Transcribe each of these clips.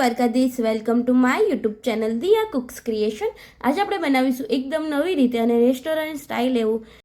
Dwarkadhish, welcome to my YouTube channel Diya cooks creation. આજે આપણે બનાવીશું એકદમ નવી રીતે અને રેસ્ટોરન્ટ સ્ટાઇલ એવું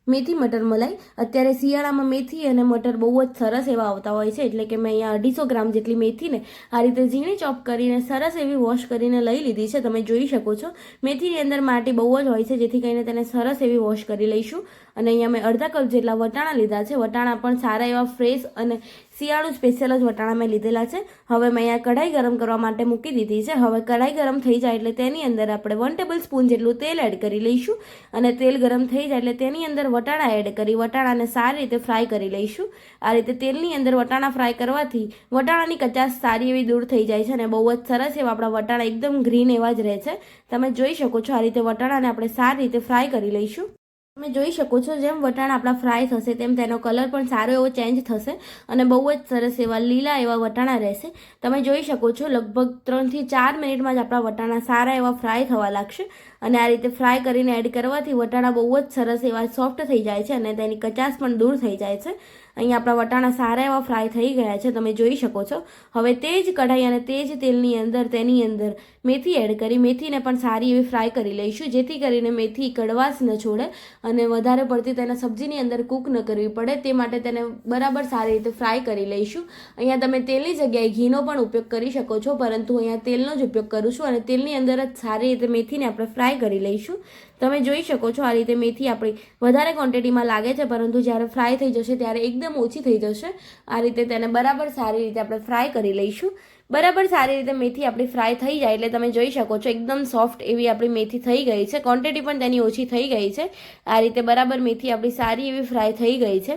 મેથી મટર મલાઈ। અત્યારે શિયાળામાં મેથી અને મટર બહુ જ સરસ એવા આવતા હોય છે, એટલે કે મેં અહીંયા 250 ગ્રામ જેટલી મેથીને આ રીતે ઝીણી ચોપ કરીને સરસ એવી વોશ કરીને લઈ લીધી છે। તમે જોઈ શકો છો મેથીની અંદર માટી બહુ જ હોય છે, જેથી કરીને તેને સરસ એવી વોશ કરી લઈશું। અને અહીંયા મેં અડધા કપ જેટલા વટાણા લીધા છે। વટાણા પણ સારા એવા ફ્રેશ અને શિયાળુ સ્પેશિયલ જ વટાણા મેં લીધેલા છે। હવે મેં અહીંયા કઢાઈ ગરમ કરવા માટે મૂકી દીધી છે। હવે કઢાઈ ગરમ થઈ જાય એટલે તેની અંદર આપણે 1 ટેબલ સ્પૂન જેટલું તેલ એડ કરી લઈશું। અને તેલ ગરમ થઈ જાય એટલે તેની અંદર વટાણા એડ કરી વટાણાને સારી રીતે ફ્રાય કરી લઈશું। આ રીતે તેલની અંદર વટાણા ફ્રાય કરવાથી વટાણાની કચાશ સારી એવી દૂર થઈ જાય છે અને બહુ જ સરસ એવા આપણા વટાણા એકદમ ગ્રીન એવા જ રહે છે। તમે જોઈ શકો છો આ રીતે વટાણાને આપણે સારી રીતે ફ્રાય કરી લઈશું। તમે જોઈ શકો છો જેમ વટાણા આપણા ફ્રાય થશે તેમ તેનો કલર પણ સારો એવો ચેન્જ થશે અને બહુ જ સરસ એવા લીલા એવા વટાણા રહેશે। તમે જોઈ શકો છો લગભગ 3 થી 4 મિનિટમાં જ આપણા વટાણા સારા એવા ફ્રાય થવા લાગશે। અને આ રીતે ફ્રાય કરીને એડ કરવાથી વટાણા બહુ જ સરસ એવા સોફ્ટ થઈ જાય છે અને તેની કચાશ પણ દૂર થઈ જાય છે। અહીંયા આપણા વટાણા સારા એવા ફ્રાય થઈ ગયા છે, તમે જોઈ શકો છો। હવે તે જ કઢાઈ અને તે જ તેલની અંદર તેની અંદર મેથી એડ કરી મેથીને પણ સારી એવી ફ્રાય કરી લઈશું, જેથી કરીને મેથી કડવાશ ન છોડે અને વધારે પડતી તેને સબ્જીની અંદર કૂક ન કરવી પડે, તે માટે તેને બરાબર સારી રીતે ફ્રાય કરી લઈશું। અહીંયા તમે તેલની જગ્યાએ ઘીનો પણ ઉપયોગ કરી શકો છો, પરંતુ અહીંયા તેલનો જ ઉપયોગ કરું છું અને તેલની અંદર જ સારી રીતે મેથીને આપણે ફ્રાય કરી લઈશું। તમે જોઈ શકો છો આ રીતે મેથી આપણી વધારે ક્વોન્ટિટીમાં લાગે છે, પરંતુ જ્યારે ફ્રાય થઈ જશે ત્યારે એકદમ ઓછી થઈ જશે। આ રીતે તેને બરાબર સારી રીતે આપણે ફ્રાય કરી લઈશું। બરાબર સારી રીતે મેથી આપણી ફ્રાય થઈ જાય એટલે તમે જોઈ શકો છો એકદમ સોફ્ટ એવી આપણી મેથી થઈ ગઈ છે, ક્વોન્ટિટી પણ તેની ઓછી થઈ ગઈ છે। આ રીતે બરાબર મેથી આપણી સારી એવી ફ્રાય થઈ ગઈ છે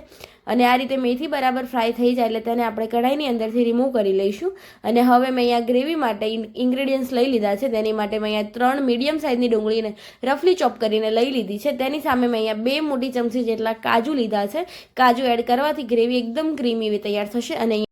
અને આ રીતે મેથી બરાબર ફ્રાય થઈ જાય એટલે તેને આપણે કઢાઈની અંદરથી રિમૂવ કરી લઈશું। અને હવે મેં અહીંયા ગ્રેવી માટે ઇન્ગ્રેડિયન્ટ્સ લઈ લીધા છે। તેની માટે મેં અહીંયા 3 મીડિયમ સાઇઝની ડુંગળીને રફલી ચોપ કરીને લઈ લીધી છે। તેની સામે મેં અહીંયા 2 મોટી ચમચી જેટલા કાજુ લીધા છે। કાજુ એડ કરવાથી ગ્રેવી એકદમ ક્રીમી એવી તૈયાર થશે। અને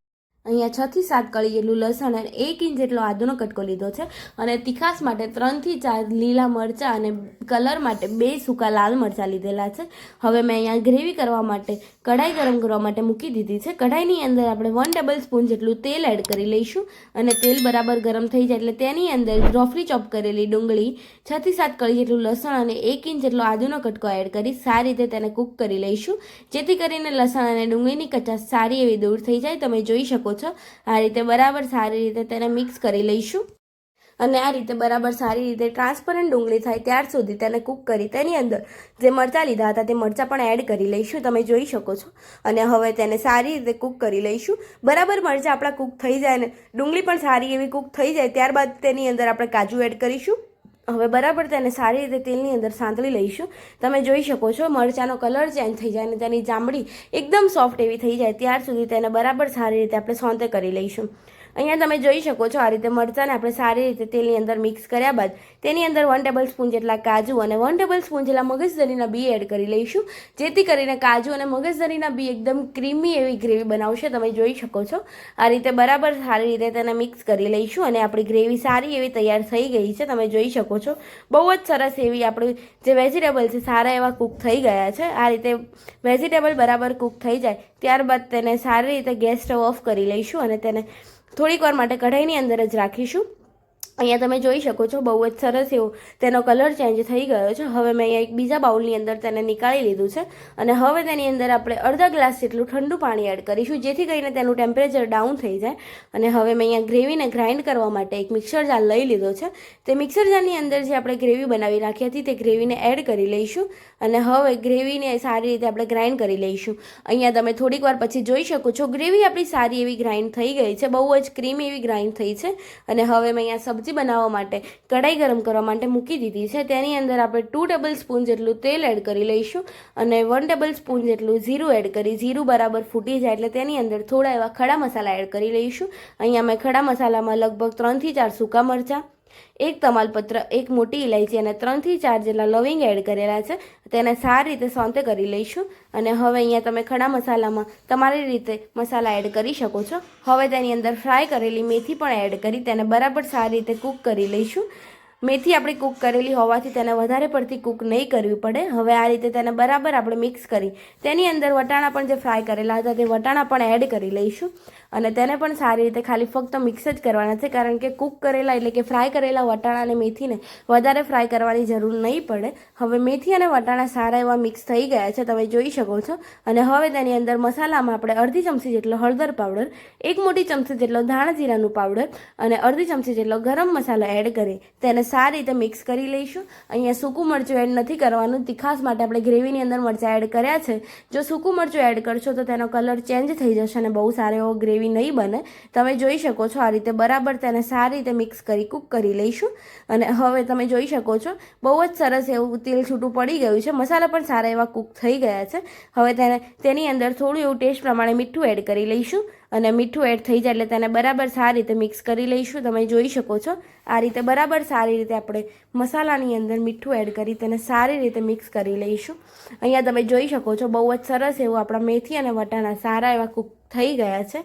અહીંયા 6 થી 7 કળી જેટલું લસણ અને 1 ઇંચ જેટલો આદુનો કટકો લીધો છે। અને તીખાસ માટે 3 થી 4 લીલા મરચાં અને કલર માટે 2 સૂકા લાલ મરચાં લીધેલા છે। હવે મેં અહીંયા ગ્રેવી કરવા માટે કઢાઈ ગરમ કરવા માટે મૂકી દીધી છે। કઢાઈની અંદર આપણે 1 ટેબલ સ્પૂન જેટલું તેલ એડ કરી લઈશું અને તેલ બરાબર ગરમ થઈ જાય એટલે તેની અંદર રફલી ચોપ કરેલી ડુંગળી, 6 થી 7 કળી જેટલું લસણ અને 1 ઇંચ જેટલો આદુનો કટકો એડ કરી સારી રીતે તેને કૂક કરી લઈશું, જેથી કરીને લસણ અને ડુંગળીની કચાશ સારી એવી દૂર થઈ જાય। તમે જોઈ શકો છો આ રીતે બરાબર સારી રીતે તેને મિક્સ કરી લઈશું અને આ રીતે બરાબર સારી રીતે ટ્રાન્સપરન્ટ ડુંગળી થાય ત્યાર સુધી તેને કૂક કરી તેની અંદર જે મરચાં લીધા હતા તે મરચાં પણ એડ કરી લઈશું। તમે જોઈ શકો છો અને હવે તેને સારી રીતે કૂક કરી લઈશું। બરાબર મરચાં આપણા કૂક થઈ જાય ને ડુંગળી પણ સારી એવી કૂક થઈ જાય ત્યારબાદ તેની અંદર આપણે કાજુ એડ કરીશું। હવે બરાબર તેને સારી રીતે તેલની અંદર સાંતળી લઈશું। તમે જોઈ શકો છો મરચાંનો કલર ચેન્જ થઈ જાય અને તેની ચામડી એકદમ સોફ્ટ એવી થઈ જાય ત્યાર સુધી તેને બરાબર સારી રીતે આપણે સોંતે કરી લઈશું। અહીંયા તમે જોઈ શકો છો આ રીતે મરચાંને આપણે સારી રીતે તેલની અંદર મિક્સ કર્યા બાદ તેની અંદર 1 ટેબલ સ્પૂન જેટલા કાજુ અને 1 ટેબલ સ્પૂન જેટલા મગજતરીના બી એડ કરી લઈશું, જેથી કરીને કાજુ અને મગજતરીના બી એકદમ ક્રીમી એવી ગ્રેવી બનાવશે। તમે જોઈ શકો છો આ રીતે બરાબર સારી રીતે તેને મિક્સ કરી લઈશું અને આપણી ગ્રેવી સારી એવી તૈયાર થઈ ગઈ છે। તમે જોઈ શકો છો બહુ જ સરસ એવી આપણી જે વેજીટેબલ છે સારા એવા કૂક થઈ ગયા છે। આ રીતે વેજીટેબલ બરાબર કૂક થઈ જાય ત્યારબાદ તેને સારી રીતે ગેસ સ્ટવ ઓફ કરી લઈશું અને તેને થોડીક વાર માટે કઢાઈની અંદર જ રાખીશું। અહીંયા તમે જોઈ શકો છો બહુ જ સરસ એવો તેનો કલર ચેન્જ થઈ ગયો છે। હવે મેં અહીંયા એક બીજા બાઉલની અંદર તેને નીકાળી લીધું છે અને હવે તેની અંદર આપણે અડધા ગ્લાસ જેટલું ઠંડુ પાણી એડ કરીશું, જેથી કરીને તેનું ટેમ્પરેચર ડાઉન થઈ જાય। અને હવે મેં અહીંયા ગ્રેવીને ગ્રાઇન્ડ કરવા માટે એક મિક્સર જાર લઈ લીધો છે। તે મિક્સર જારની અંદર જે આપણે ગ્રેવી બનાવી રાખી હતી તે ગ્રેવીને એડ કરી લઈશું અને હવે ગ્રેવીને સારી રીતે આપણે ગ્રાઇન્ડ કરી લઈશું। અહીંયા તમે થોડીક વાર પછી જોઈ શકો છો ગ્રેવી આપણી સારી એવી ગ્રાઇન્ડ થઈ ગઈ છે, બહુ જ ક્રીમી એવી ગ્રાઇન્ડ થઈ છે। અને હવે મેં અહીંયા સબ્જી બનાવવા માટે કઢાઈ ગરમ કરવા માટે મૂકી દીધી છે। તેની અંદર આપણે 2 ટેબલ સ્પૂન જેટલું તેલ એડ કરી લઈશું અને 1 ટેબલ સ્પૂન જેટલું જીરું એડ કરી જીરું બરાબર ફૂટી જાય એટલે તેની અંદર થોડા એવા ખડા મસાલા એડ કરી લઈશું। અહીંયા મેં ખડા મસાલામાં લગભગ 3 થી 4 સૂકા મરચાં, 1 તમાલપત્ર, 1 મોટી ઇલાયચી અને 3 થી 4 જેટલા લવિંગ એડ કરેલા છે। તેને સારી રીતે સોંતે કરી લઈશું અને હવે અહીંયા તમે ખડા મસાલામાં તમારી રીતે મસાલા એડ કરી શકો છો। હવે તેની અંદર ફ્રાય કરેલી મેથી પણ એડ કરી તેને બરાબર સારી રીતે કૂક કરી લઈશું। મેથી આપણી કૂક કરેલી હોવાથી તેને વધારે પડતી કૂક નહીં કરવી પડે। હવે આ રીતે તેને બરાબર આપણે મિક્સ કરી તેની અંદર વટાણા પણ જે ફ્રાય કરેલા હતા તે વટાણા પણ એડ કરી લઈશું અને તેને પણ સારી રીતે ખાલી ફક્ત મિક્સ જ કરવાના છે, કારણ કે કૂક કરેલા એટલે કે ફ્રાય કરેલા વટાણા અને મેથીને વધારે ફ્રાય કરવાની જરૂર નહીં પડે. હવે મેથી અને વટાણા સારા એવા મિક્સ થઈ ગયા છે, તમે જોઈ શકો છો. અને હવે તેની અંદર મસાલામાં આપણે અડધી ચમચી જેટલો હળદર પાવડર, 1 મોટી ચમચી જેટલો ધાણા જીરાનું પાવડર અને અડધી ચમચી જેટલો ગરમ મસાલો એડ કરી તેને સારી રીતે મિક્સ કરી લઈશું. અહીંયા સૂકું મરચું એડ નથી કરવાનું, તીખાસ માટે આપણે ગ્રેવીની અંદર મરચાં એડ કર્યા છે. જો સૂકું મરચું એડ કરશો તો તેનો કલર ચેન્જ થઈ જશે અને બહુ સારો એવો ગ્રેવી નહીં બને. તમે જોઈ શકો છો આ રીતે બરાબર તેને સારી રીતે મિક્સ કરી કૂક કરી લઈશું. અને હવે તમે જોઈ શકો છો બહુ જ સરસ એવું તેલ છૂટું પડી ગયું છે, મસાલા પણ સારા એવા કૂક થઈ ગયા છે. હવે તેની અંદર થોડું એવું ટેસ્ટ પ્રમાણે મીઠું એડ કરી લઈશું અને મીઠું એડ થઈ જાય એટલે તેને બરાબર સારી રીતે મિક્સ કરી લઈશું. તમે જોઈ શકો છો આ રીતે બરાબર સારી રીતે આપણે મસાલાની અંદર મીઠું એડ કરી તેને સારી રીતે મિક્સ કરી લઈશું. અહીંયા તમે જોઈ શકો છો બહુ જ સરસ એવું આપણા મેથી અને વટાણા સારા એવા કૂક થઈ ગયા છે.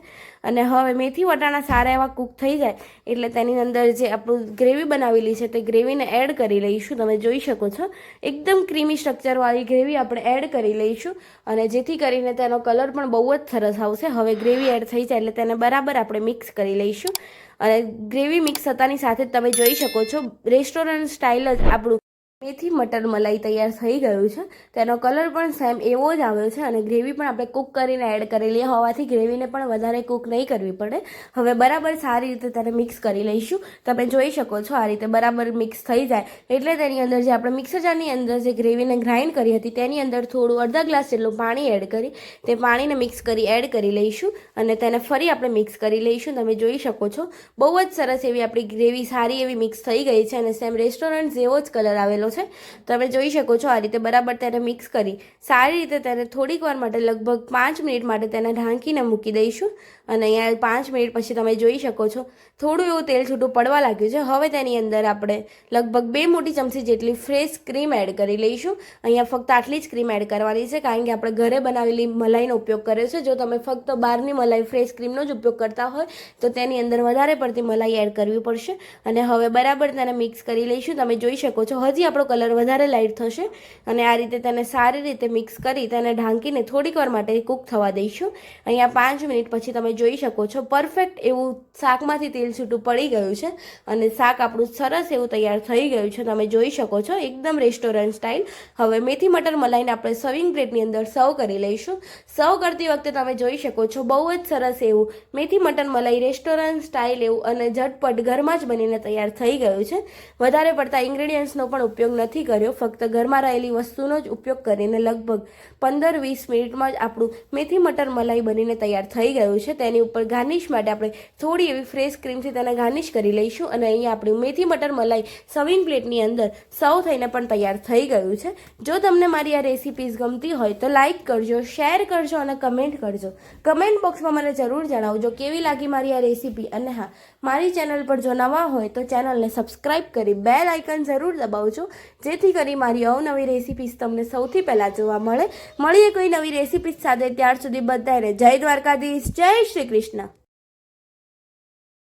અને હવે મેથી વટાણા સારા એવા કૂક થઈ જાય એટલે તેની અંદર જે આપણું ગ્રેવી બનાવેલી છે તે ગ્રેવીને એડ કરી લઈશું. તમે જોઈ શકો છો એકદમ ક્રીમી સ્ટ્રક્ચરવાળી ગ્રેવી આપણે એડ કરી લઈશું અને જેથી કરીને તેનો કલર પણ બહુ જ સરસ આવશે. હવે ગ્રેવી એડ થઈ જાય એટલે તેને બરાબર આપણે મિક્સ કરી લઈશું. અને ગ્રેવી મિક્સ થતાની સાથે જ તમે જોઈ શકો છો રેસ્ટોરન્ટ સ્ટાઇલ જ આપણું મેથી મટર મલાઈ તૈયાર થઈ ગયું છે. તેનો કલર પણ સેમ એવો જ આવ્યો છે અને ગ્રેવી પણ આપણે કૂક કરીને એડ કરેલી હોવાથી ગ્રેવીને પણ વધારે કૂક નહીં કરવી પડે. હવે બરાબર સારી રીતે તેને મિક્સ કરી લઈશું. તમે જોઈ શકો છો આ રીતે બરાબર મિક્સ થઈ જાય એટલે તેની અંદર જે આપણે મિક્સર જારની અંદર જે ગ્રેવીને ગ્રાઇન્ડ કરી હતી તેની અંદર થોડું અડધા ગ્લાસ જેટલું પાણી એડ કરી તે પાણીને મિક્સ કરી એડ કરી લઈશું અને તેને ફરી આપણે મિક્સ કરી લઈશું. તમે જોઈ શકો છો બહુ જ સરસ એવી આપણી ગ્રેવી સારી એવી મિક્સ થઈ ગઈ છે અને સેમ રેસ્ટોરન્ટ જેવો જ કલર આવેલો છે. તમે જોઈ શકો છો આ રીતે બરાબર તેને મિક્સ કરી સારી રીતે તેને થોડીક વાર માટે લગભગ 5 મિનિટ માટે તેને ઢાંકીને મૂકી દઈશું. અને અહીંયા 5 મિનિટ પછી તમે જોઈ શકો છો થોડું એવું તેલ છૂટું પડવા લાગ્યું છે. હવે તેની અંદર આપણે લગભગ 2 મોટી ચમચી જેટલી ફ્રેશ ક્રીમ એડ કરી લઈશું. અહીંયા ફક્ત આટલી જ ક્રીમ એડ કરવાની છે કારણ કે આપણે ઘરે બનાવેલી મલાઈનો ઉપયોગ કર્યો છે. જો તમે ફક્ત બહારની મલાઈ ફ્રેશ ક્રીમનો જ ઉપયોગ કરતા હોય તો તેની અંદર વધારે પડતી મલાઈ એડ કરવી પડશે. અને હવે બરાબર તેને મિક્સ કરી લઈશું. તમે જોઈ શકો છો હજી આપણો કલર વધારે લાઇટ થશે અને આ રીતે તેને સારી રીતે મિક્સ કરી તેને ઢાંકીને થોડીક વાર માટે કૂક થવા દઈશું. અહીંયા 5 મિનિટ પછી તમે જોઈ શકો છો પરફેક્ટ એવું શાકમાંથી તેલ છૂટું પડી ગયું છે અને શાક આપણું સરસ એવું તૈયાર થઈ ગયું છે. તમે જોઈ શકો છો એકદમ રેસ્ટોરન્ટ સ્ટાઇલ. હવે મેથી મટર મલાઈને આપણે સર્વિંગ પ્લેટની અંદર સર્વ કરી લઈશું. સર્વ કરતી વખતે તમે જોઈ શકો છો બહુ જ સરસ એવું મેથી મટર મલાઈ રેસ્ટોરન્ટ સ્ટાઇલ એવું અને ઝટપટ ઘરમાં જ બનીને તૈયાર થઈ ગયું છે. વધારે પડતા ઇન્ગ્રેડિયન્ટ્સનો પણ ઉપયોગ નથી કર્યો, ફક્ત ઘરમાં રહેલી વસ્તુનો જ ઉપયોગ કરીને લગભગ 15-20 મિનિટમાં જ આપણું મેથી મટર મલાઈ બનીને તૈયાર થઈ ગયું છે. તેની ઉપર ગાર્નિશ માટે આપણે થોડી એવી ફ્રેશ ક્રીમથી તેને ગાર્નિશ કરી લઈશું. અને અહીંયા આપણી મેથી મટર મલાઈ સર્વિંગ પ્લેટની અંદર સર્વ થઈને પણ તૈયાર થઈ ગયું છે. જો તમને મારી આ રેસિપીઝ ગમતી હોય તો લાઇક કરજો, શેર કરજો અને કમેન્ટ કરજો. કમેન્ટ બોક્સમાં મને જરૂર જણાવજો કેવી લાગી મારી આ રેસિપી. અને હા, મારી ચેનલ પર જો નવા હોય તો ચેનલને સબસ્ક્રાઈબ કરી બેલ આઇકન જરૂર દબાવજો જેથી કરી મારી અવનવી રેસિપીઝ તમને સૌથી પહેલાં જોવા મળે. મળીએ કોઈ નવી રેસિપીઝ સાથે. ત્યાર સુધી બધાને જય દ્વારકાધીશ, જય શ્રી કૃષ્ણ.